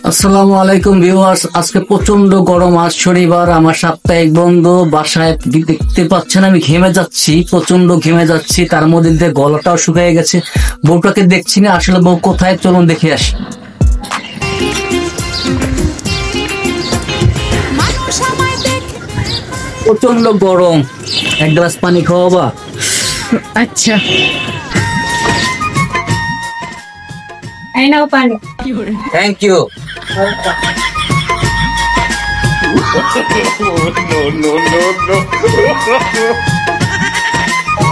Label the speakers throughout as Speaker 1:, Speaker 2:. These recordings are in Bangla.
Speaker 1: আসসালামু আলাইকুম ভিউয়ার্স, আজকে প্রচন্ড গরম। আজ শনিবার, আমার সাপ্তাহিক বন্ধ। বাসায় দেখতে পাচ্ছেন আমি ঘেমে যাচ্ছি, প্রচন্ড ঘেমে যাচ্ছি। তার মধ্যে দিয়ে গলাটাও শুকিয়ে গেছে। বউটাকে দেখছি না, আসলে বউ কোথায়, চলুন দেখে আসি। প্রচন্ড গরম, এক গ্লাস পানি খাওয়াবা?
Speaker 2: আচ্ছা, এই নাও পানি।
Speaker 1: Thank you.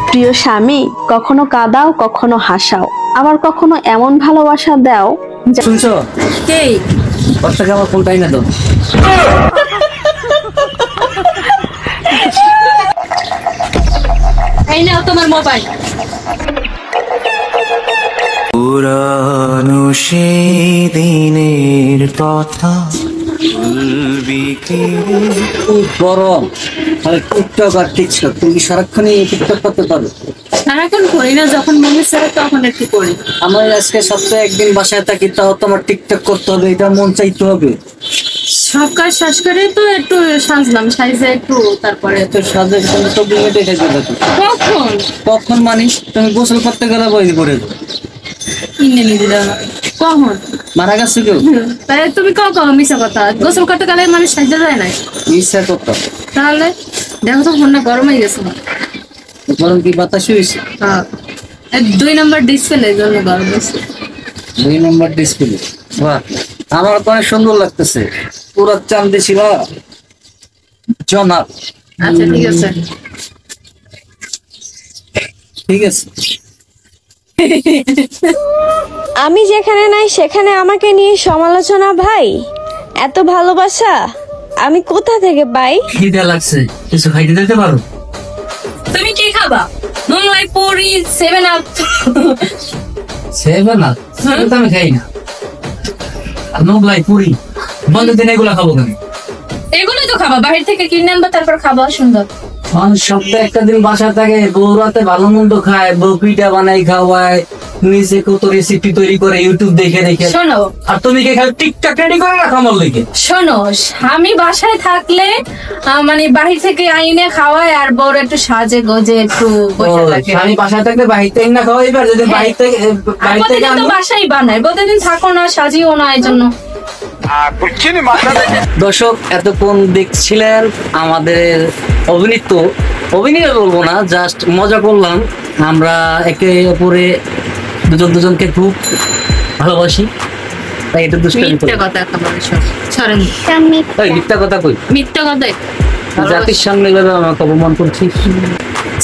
Speaker 3: প্রিয় স্বামী, কখনো কাঁদাও, কখনো হাসাও, আবার কখনো এমন ভালোবাসা দাও।
Speaker 1: শুনছো?
Speaker 2: কে?
Speaker 1: ওর থেকে আমার ফোনটাই না তো।
Speaker 2: এই নাও তোমার মোবাইল।
Speaker 4: পুরানো সেই দিনের কথা ভুলবি কি?
Speaker 1: খুব গরম, তাহলে টিকটক আর টিকটক। তুমি কি সারাক্ষণই টিকটক করতে পারো?
Speaker 2: সারাক্ষণ করি না, যখন মনে চায় তখন একটু করি।
Speaker 1: আমার আজকে সপ্তাহে একদিন বাসায় থাকি, তাও তোমার টিকটক করতে হবে, এটা মন চাইতে হবে।
Speaker 2: সব কাজ শেষ করে তো একটু সাজলাম, সাইজে একটু, তারপরে
Speaker 1: তো সাজে তুমি তো লিমিটে এসে দেখো।
Speaker 2: কখন
Speaker 1: কখন মানে তুমি গোসল করতে গেলে বই করে
Speaker 2: কিনে নিয়ে দিলাম। কখন
Speaker 1: মারা গেছে কেউ?
Speaker 2: তাই তুমি কখন মিশা কথা? গোসল করতে গেলে মানুষ সাজা যায় না।
Speaker 1: ইচ্ছা করতাম।
Speaker 2: তাহলে দেখো তো ফোনটা গরম হয়ে গেছে।
Speaker 1: গরম কি বাতাস হয়েছে?
Speaker 2: হ্যাঁ, 2 নম্বর ডিসপ্লে জন্য গরম হয়েছে।
Speaker 1: 2 নম্বর ডিসপ্লে। বাহ, আমার তো অনেক সুন্দর লাগতেছে, পুরো চাঁদে ছিল জনাব।
Speaker 2: আচ্ছা, ঠিক আছে।
Speaker 1: ঠিক আছে।
Speaker 3: আমি যেখানে নাই সেখানে আমাকে নিয়ে সমালোচনা ভাই, এত ভালোবাসা আমি কোথা থেকে পাই?
Speaker 1: খিদে লাগছে, কিছু খাইতে দিতে পারো?
Speaker 2: তুমি কি খাবা? মোমলাই, পুরি, 7 আপ।
Speaker 1: সেবা না, সেবা তো আমি খাই না। আর মোগলাই, পুরি বন্ধ দিন এগুলা খাবো কেন?
Speaker 2: এগুলোই তো খাবা, বাইরে থেকে কিনে আনবা, তারপর খাবা। সুন্দর
Speaker 1: মানুষ সপ্তাহে একটা দিন বাসা থাকে, বউ রাতে ভালো মন্দ খায়, বউ পিঠা বানাই খাওয়ায়, নিজে কত রেসিপি তৈরি করে ইউটিউব দেখে দেখে।
Speaker 2: শোনো,
Speaker 1: আর তুমি কি খালি টিকটক রেডি করে রাখো আমার লেগে?
Speaker 2: শোনো, আমি বাসায় থাকলে মানে বাহির থেকে আইনে খাওয়াই, আর বড় একটু সাজে গোজে একটু বসে থাকে।
Speaker 1: আমি বাসায় থাকলে বাহির থেকে না খাওয়াইবার, যদি বাহির থেকে
Speaker 2: প্রতিদিন তো বাসাই বানাই, প্রতিদিন থাকো না, সাজিও না, এই জন্য।
Speaker 1: দর্শক, এতক্ষণ দেখছিলেন আমাদের অভিনয় বলবো না, জাস্ট মজা করলাম। আমরা একে অপরে দুজনকে খুব ভালোবাসি, তাই এটা দুষ্টামি করি।
Speaker 2: মিথ্যা কথা খাবার সব ছড়েন।
Speaker 1: এই মিথ্যা কথা কই?
Speaker 2: মিথ্যা কথাই
Speaker 1: জাতির সামনে গেলে আমাকে অপমান করছিস।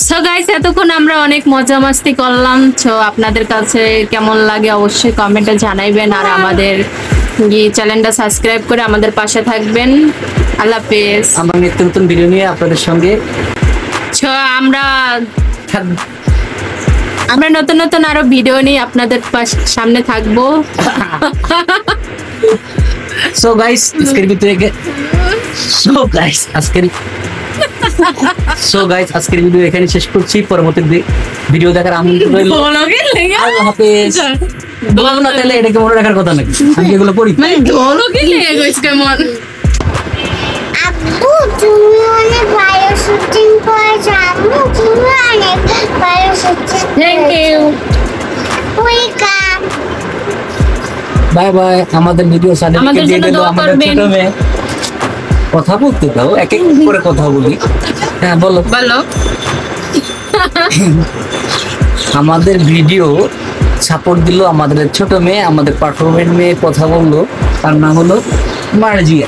Speaker 2: সো গাইস, এতক্ষণ আমরা অনেক মজা মাস্তি করলাম। তো আপনাদের কাছে কেমন লাগে অবশ্যই কমেন্টে জানাইবেন, আর আমাদের চ্যানেলটা সাবস্ক্রাইব করে আমাদের পাশে থাকবেন। আল্লাহ হাফেজ।
Speaker 1: আমরা নিত্য নতুন ভিডিও নিয়ে আপনাদের সঙ্গে
Speaker 2: আমরা নতুন নতুন আরো ভিডিও নিয়ে আপনাদের সামনে থাকবো।
Speaker 1: সো গাইস, আজকের ভিডিও এখানে শেষ করছি। পরবর্তী ভিডিও দেখার আমন্ত্রণ রইল। আল্লাহ হাফেজ। বলবো না তাহলে, এটাকে মনে রাখার কথা নাকি? আমি এগুলো পড়ি
Speaker 2: মানে ঢোলকে লেগে গেছে কেমন।
Speaker 5: আব্বু, তুমি অনেক ভালো শুটিং করেছো। আম্মু, তুমি অনেক ভালো shooting.
Speaker 2: Thank you.
Speaker 5: Welcome.
Speaker 1: Bye bye. আমাদের ভিডিও
Speaker 2: আমাদের
Speaker 1: সার্টিফিকেট দিয়ে
Speaker 2: জন্য
Speaker 1: দিল
Speaker 2: দোয়া
Speaker 1: আমাদের
Speaker 2: করবেন।
Speaker 1: ছোট মেয়ে। কথা বলতে দাও, এক এক করে কথা বলি। হ্যাঁ বলো।
Speaker 2: বলো।
Speaker 1: আমাদের ভিডিও সাপোর্ট দিল আমাদের ছোট মেয়ে, আমাদের পারফরমেন্ট মেয়ে কথা বললো, তার নাম হলো মার্জিয়া।